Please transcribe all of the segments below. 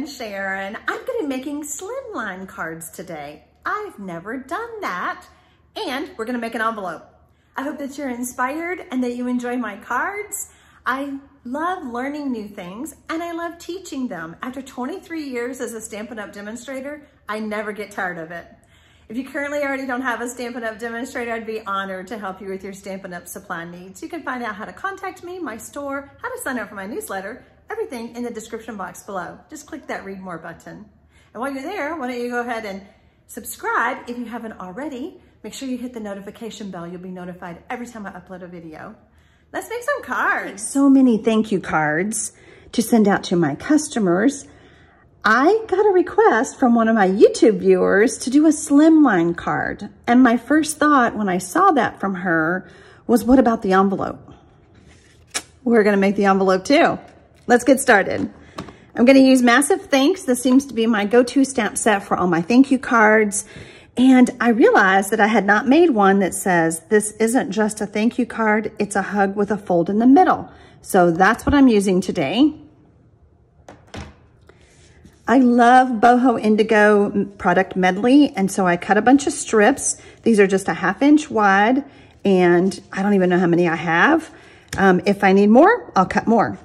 friend Sharon. I'm going to be making slimline cards today. I've never done that, and we're going to make an envelope. I hope that you're inspired and that you enjoy my cards. I love learning new things and I love teaching them. After 23 years as a Stampin' Up! Demonstrator, I never get tired of it. If you currently already don't have a Stampin' Up! Demonstrator, I'd be honored to help you with your Stampin' Up! Supply needs. You can find out how to contact me, my store, how to sign up for my newsletter, everything in the description box below. Just click that read more button. And while you're there, why don't you go ahead and subscribe if you haven't already. Make sure you hit the notification bell. You'll be notified every time I upload a video. Let's make some cards. So many thank you cards to send out to my customers. I got a request from one of my YouTube viewers to do a slimline card. And my first thought when I saw that from her was, what about the envelope? We're gonna make the envelope too. Let's get started. I'm gonna use Massive Thanks. This seems to be my go-to stamp set for all my thank you cards. And I realized that I had not made one that says, this isn't just a thank you card, it's a hug with a fold in the middle. So that's what I'm using today. I love Boho Indigo product medley, and so I cut a bunch of strips. These are just a 1/2 inch wide, and I don't even know how many I have. If I need more, I'll cut more.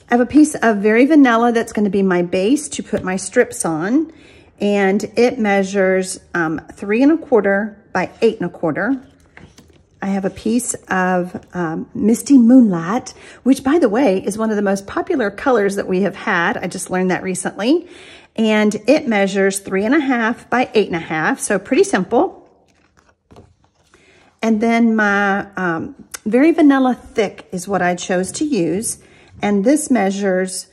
I have a piece of Very Vanilla that's going to be my base to put my strips on. And it measures 3 1/4 by 8 1/4. I have a piece of Misty Moonlight, which by the way, is one of the most popular colors that we have had. I just learned that recently. And it measures 3 1/2 by 8 1/2, so pretty simple. And then my Very Vanilla Thick is what I chose to use. And this measures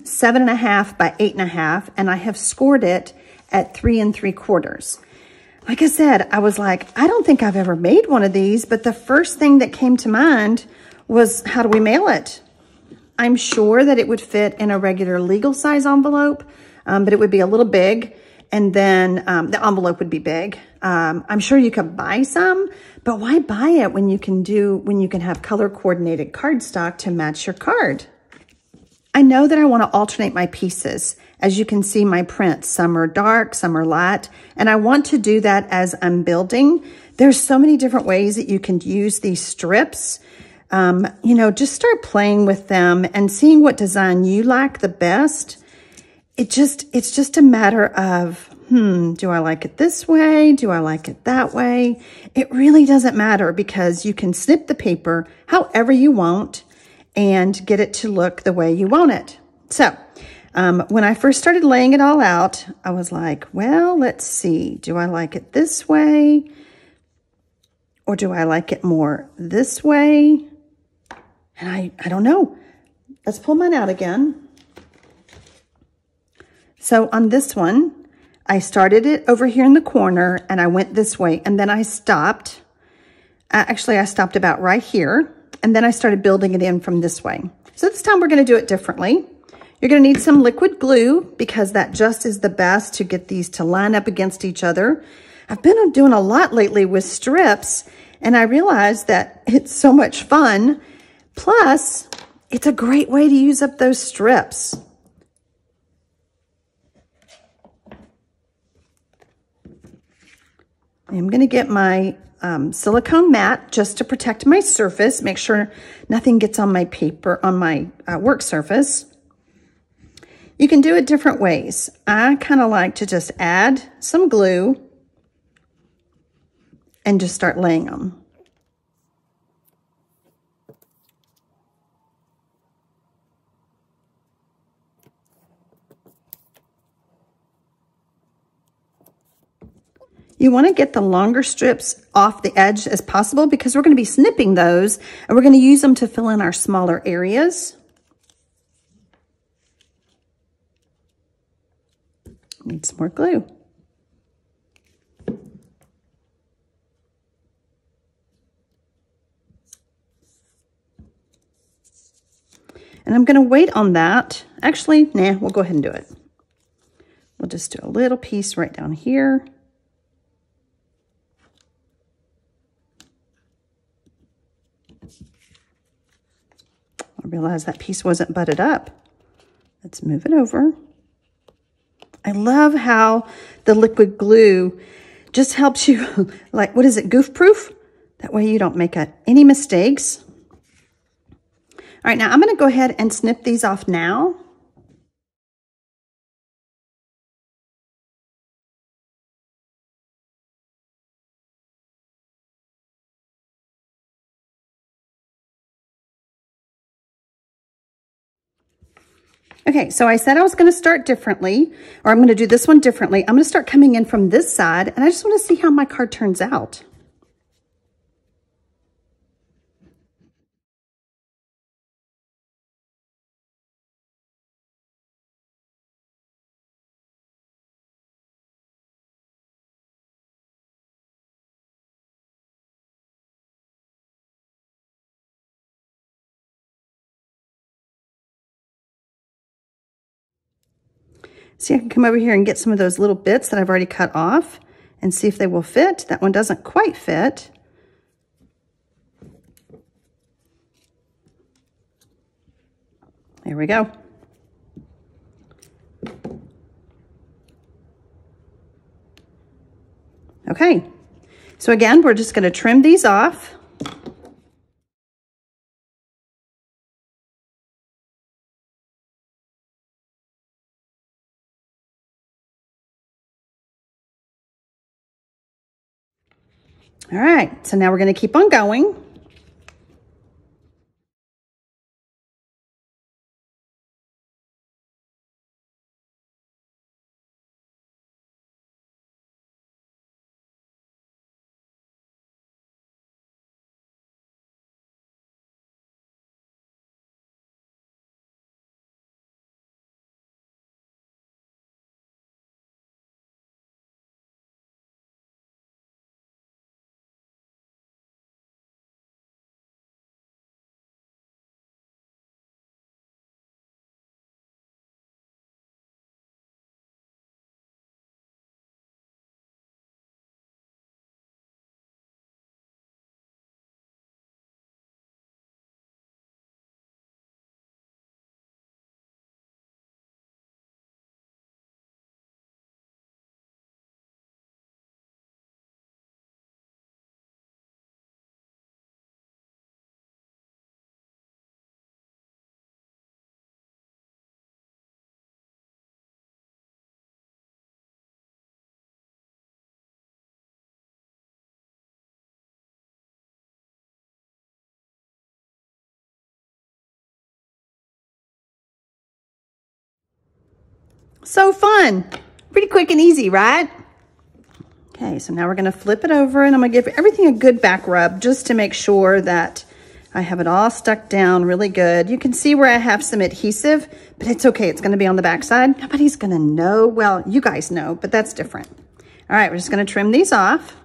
7 1/2 by 8 1/2, and I have scored it at 3 3/4. Like I said, I was like, I don't think I've ever made one of these, but the first thing that came to mind was, how do we mail it? I'm sure that it would fit in a regular legal size envelope, but it would be a little big, and then the envelope would be big. I'm sure you could buy some, but why buy it when you can have color coordinated cardstock to match your card? I know that I want to alternate my pieces. As you can see, my prints, some are dark, some are light, and I want to do that as I'm building. There's so many different ways that you can use these strips. You know, just start playing with them and seeing what design you like the best. It's just a matter of, do I like it this way? Do I like it that way? It really doesn't matter, because you can snip the paper however you want and get it to look the way you want it. So when I first started laying it all out, I was like, well, let's see. Do I like it this way? Or do I like it more this way? And I don't know. Let's pull mine out again. So on this one, I started it over here in the corner and I went this way, and then I stopped. Actually, I stopped about right here. And then I started building it in from this way. So this time we're going to do it differently. You're going to need some liquid glue, because that just is the best to get these to line up against each other. I've been doing a lot lately with strips, and I realized that it's so much fun. Plus, it's a great way to use up those strips. I'm going to get my silicone mat just to protect my surface. Make sure nothing gets on my paper, on my work surface. You can do it different ways. I kind of like to just add some glue and just start laying them. You want to get the longer strips off the edge as possible, because we're going to be snipping those and we're going to use them to fill in our smaller areas. Need some more glue. And I'm going to wait on that. Actually, nah, we'll go ahead and do it. We'll just do a little piece right down here. I realized that piece wasn't butted up. Let's move it over. I love how the liquid glue just helps you, like, what is it, goof proof? That way you don't make any mistakes. All right, now I'm gonna go ahead and snip these off now. Okay, so I said I was gonna start differently, or I'm gonna do this one differently. I'm gonna start coming in from this side, and I just wanna see how my card turns out. See, I can come over here and get some of those little bits that I've already cut off and see if they will fit. That one doesn't quite fit. There we go. Okay, so again, we're just going to trim these off. All right, so now we're going to keep on going. So fun, pretty quick and easy, right? Okay, so now we're gonna flip it over and I'm gonna give everything a good back rub just to make sure that I have it all stuck down really good. You can see where I have some adhesive, but it's okay, it's gonna be on the back side. Nobody's gonna know, well, you guys know, but that's different. All right, we're just gonna trim these off.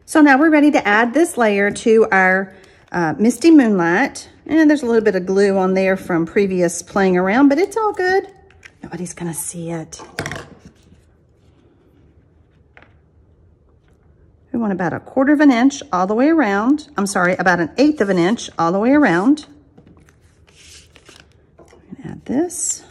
So now we're ready to add this layer to our Misty Moonlight. And there's a little bit of glue on there from previous playing around, but it's all good. Nobody's gonna see it. We want about 1/4 of an inch all the way around. I'm sorry, about 1/8 of an inch all the way around. I'm gonna add this.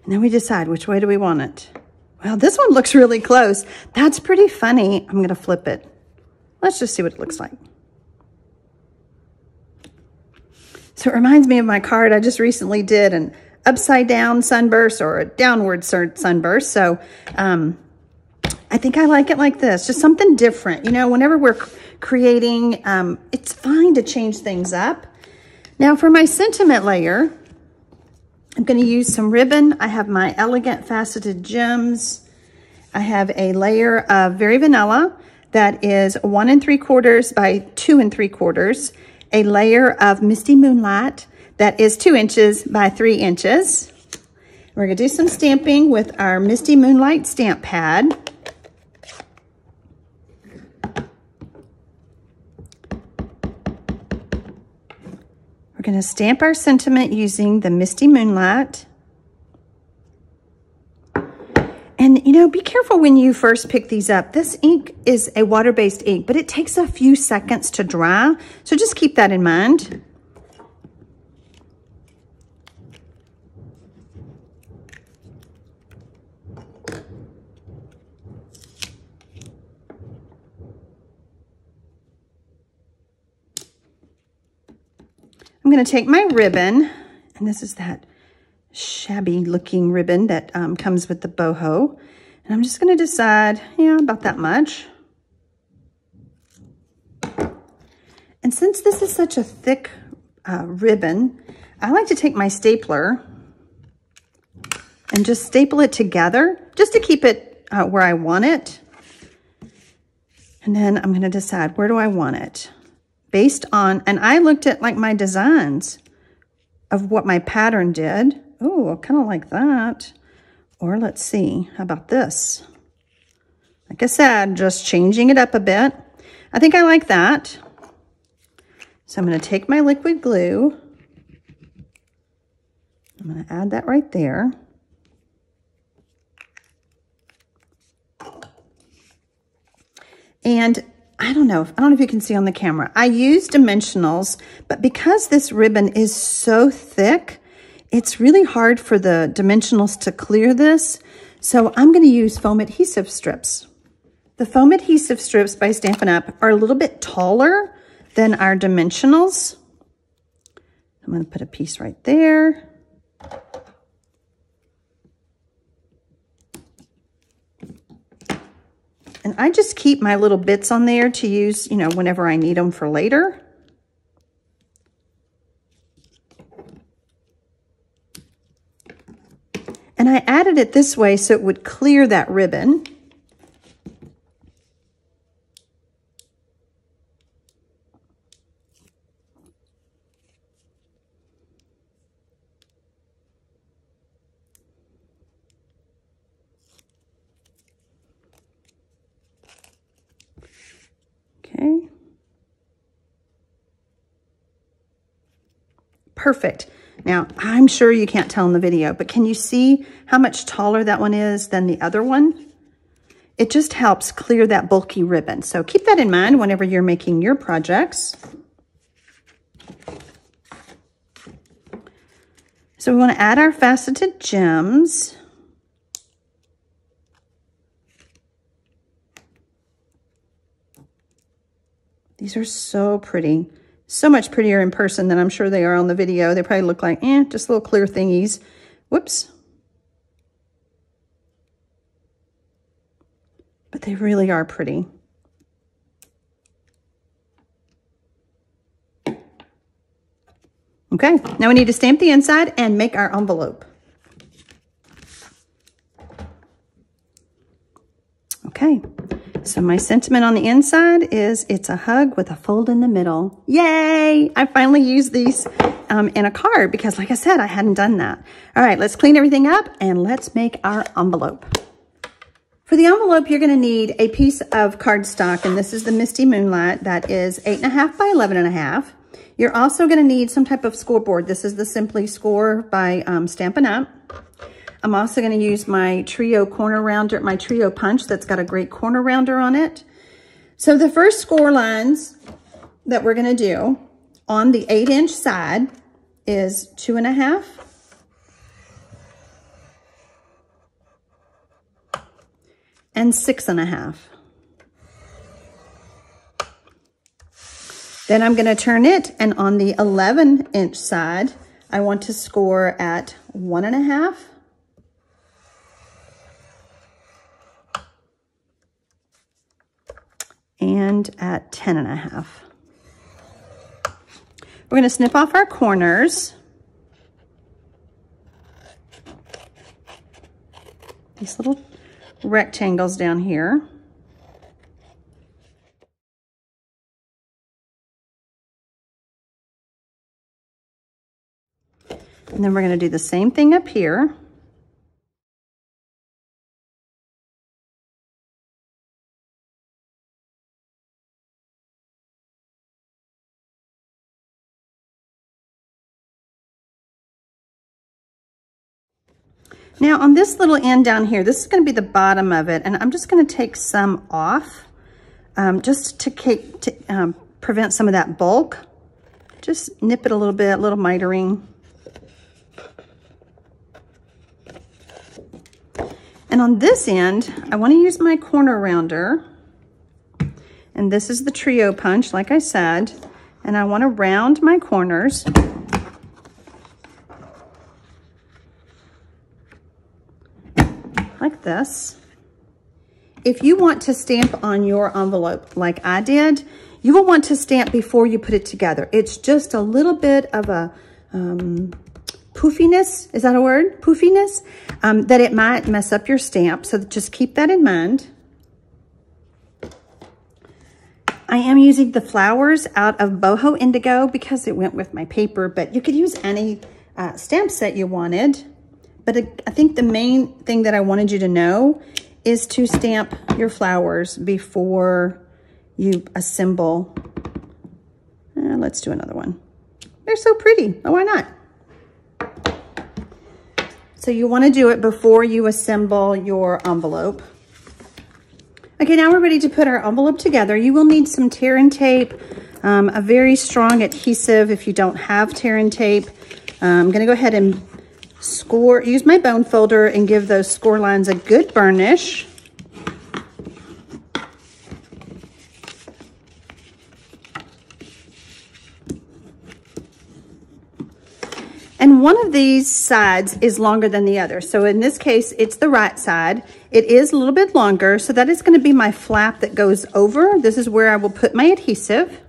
And then we decide which way do we want it. Well, this one looks really close. That's pretty funny. I'm gonna flip it. Let's just see what it looks like. So it reminds me of my card. I just recently did an upside down sunburst or a downward sunburst. So I think I like it like this, just something different. You know, whenever we're creating, it's fine to change things up. Now for my sentiment layer, I'm going to use some ribbon. I have my Elegant Faceted Gems. I have a layer of Very Vanilla that is 1 3/4 by 2 3/4. A layer of Misty Moonlight that is 2 inches by 3 inches. We're going to do some stamping with our Misty Moonlight stamp pad. We're We're going to stamp our sentiment using the Misty Moonlight. And, you know, be careful when you first pick these up. This ink is a water-based ink, but it takes a few seconds to dry. So just keep that in mind. I'm going to take my ribbon, and this is that shabby looking ribbon that comes with the boho. And I'm just going to decide, yeah, about that much. And since this is such a thick ribbon, I like to take my stapler and just staple it together just to keep it where I want it. And then I'm going to decide, where do I want it? Based on, and I looked at like my designs of what my pattern did. Oh, I kind of like that. Or let's see, how about this? Like I said, just changing it up a bit. I think I like that. So I'm going to take my liquid glue. I'm going to add that right there. And I don't know if you can see on the camera. I use dimensionals, but because this ribbon is so thick, it's really hard for the dimensionals to clear this. So I'm going to use foam adhesive strips. The foam adhesive strips by Stampin' Up! Are a little bit taller than our dimensionals. I'm going to put a piece right there. And I just keep my little bits on there to use, you know, whenever I need them for later. And I added it this way so it would clear that ribbon. Okay. Perfect. Now, I'm sure you can't tell in the video, but can you see how much taller that one is than the other one? It just helps clear that bulky ribbon. So keep that in mind whenever you're making your projects. So we want to add our faceted gems. These are so pretty. So much prettier in person than I'm sure they are on the video. They probably look like, just little clear thingies. Whoops. But they really are pretty. Okay, now we need to stamp the inside and make our envelope. Okay. So my sentiment on the inside is, it's a hug with a fold in the middle. Yay! I finally used these in a card because, like I said, I hadn't done that. All right, let's clean everything up and let's make our envelope. For the envelope, you're going to need a piece of cardstock, and this is the Misty Moonlight. That is 8.5 by 11.5. You're also going to need some type of scoreboard. This is the Simply Score by Stampin' Up! I'm also going to use my Trio corner rounder, my Trio punch that's got a great corner rounder on it. So the first score lines that we're going to do on the 8-inch side is 2.5, and 6.5. Then I'm going to turn it, and on the 11-inch side, I want to score at 1.5, and at 10.5. We're going to snip off our corners. These little rectangles down here. And then we're going to do the same thing up here. Now on this little end down here, this is going to be the bottom of it, and I'm just going to take some off just to prevent some of that bulk. Just nip it a little bit, a little mitering. And on this end, I want to use my corner rounder. And this is the trio punch, like I said. And I want to round my corners. Like this. If you want to stamp on your envelope like I did, you will want to stamp before you put it together. It's just a little bit of a poofiness, is that a word? Poofiness, that it might mess up your stamp. So just keep that in mind. I am using the flowers out of Boho Indigo because it went with my paper, but you could use any stamp set you wanted. But I think the main thing that I wanted you to know is to stamp your flowers before you assemble. Let's do another one. They're so pretty. Oh, why not? So you want to do it before you assemble your envelope. Okay, now we're ready to put our envelope together. You will need some tear and tape, a very strong adhesive if you don't have tear and tape. I'm going to go ahead and use my bone folder and give those score lines a good burnish. And one of these sides is longer than the other. So in this case, it's the right side. It is a little bit longer, so that is going to be my flap that goes over. This is where I will put my adhesive.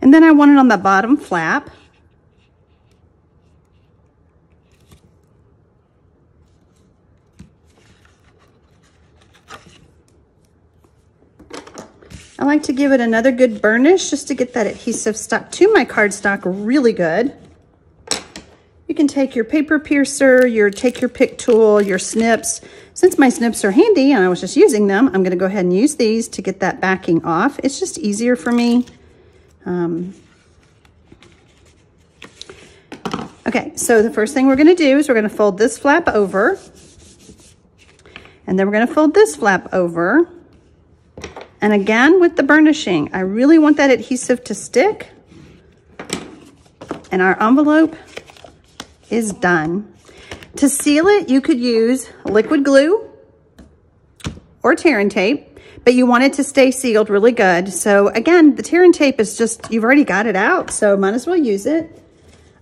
And then I want it on the bottom flap. I like to give it another good burnish just to get that adhesive stuck to my cardstock really good. You can take your paper piercer, take your pick tool, your snips. Since my snips are handy and I was just using them, I'm going to go ahead and use these to get that backing off. It's just easier for me. Okay, so the first thing we're going to do is we're going to fold this flap over. And then we're going to fold this flap over. And again, with the burnishing, I really want that adhesive to stick. And our envelope is done. To seal it, you could use liquid glue or tear and tape, but you want it to stay sealed really good. So again, the tear and tape is just, you've already got it out, so might as well use it.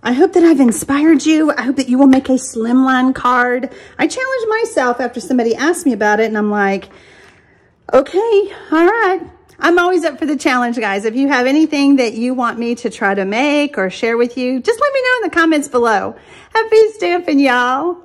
I hope that I've inspired you. I hope that you will make a slimline card. I challenged myself after somebody asked me about it, and I'm like, okay, all right. I'm always up for the challenge, guys. If you have anything that you want me to try to make or share with you, just let me know in the comments below. Happy stamping, y'all.